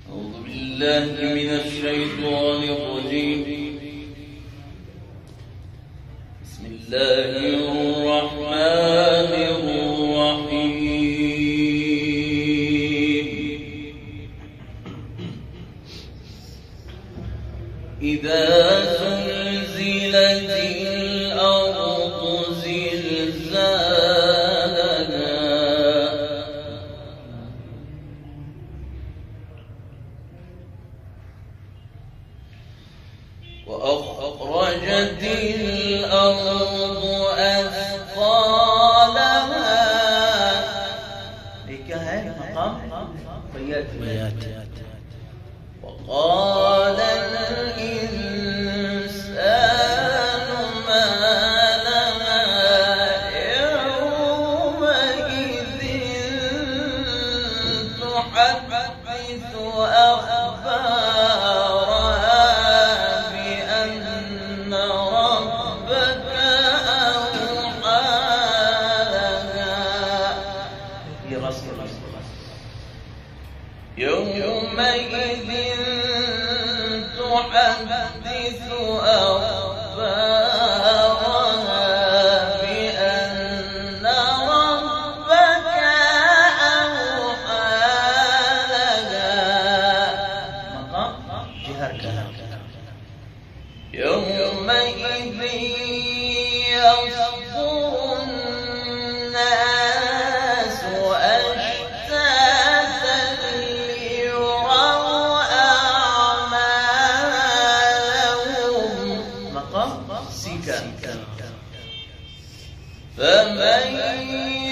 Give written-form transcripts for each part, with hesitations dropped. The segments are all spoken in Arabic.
أعوذ بالله من الشيطان الرجيم. بسم الله الرحمن الرحيم. إذا زلزلت الأرض زلزالها وأخرجت الأرض أثقالها. क्या है मकाम बयात وقال الإنسان ما لها يومئذ تحدث أخبارها بأن ربك أوحى لها. يومئذ تحدث أخبارها بأن ربك أوحى لها. मकाम जिहर का يومئذ يصدر الناس أشتاتا ليروا أعمالهم. मकाम सीका فمن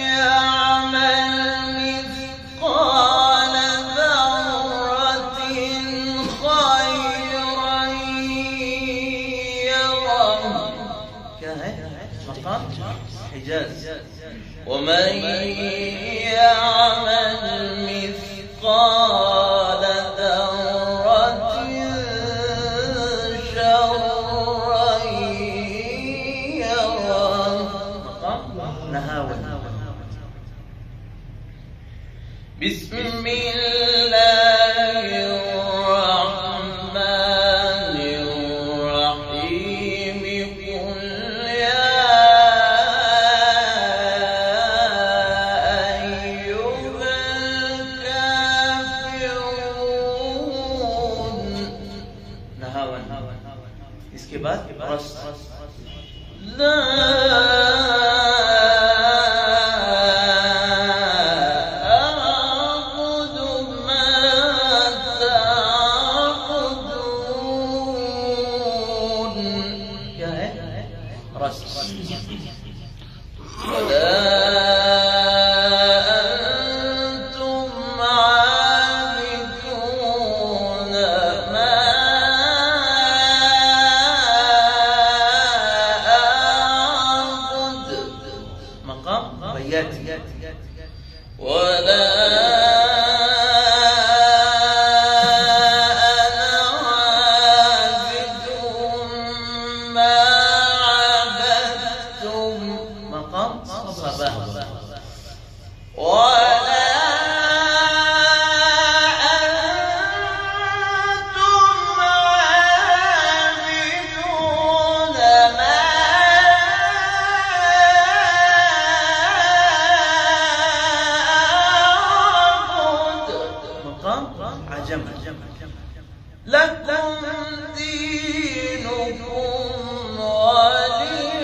يعمل مثقال ذرة خيرا يره. क्या है मकाम हिजाज ومن يعمل مثقال ذرة شرا يره. मकाम नहावन بسم الله الرحمن الرحيم. قل يا أيها الكافرون. नहावन इसके बाद रस لا أعبد ما تعبدون. क्या है रस ولا أنتم عابدون ما أعبد. मकाम बयात ولا أنا عابد ما عبدتم. मकाम صباح ولا أنتم عابدون ما أعبد. मकाम عجم لكم دينكم ولي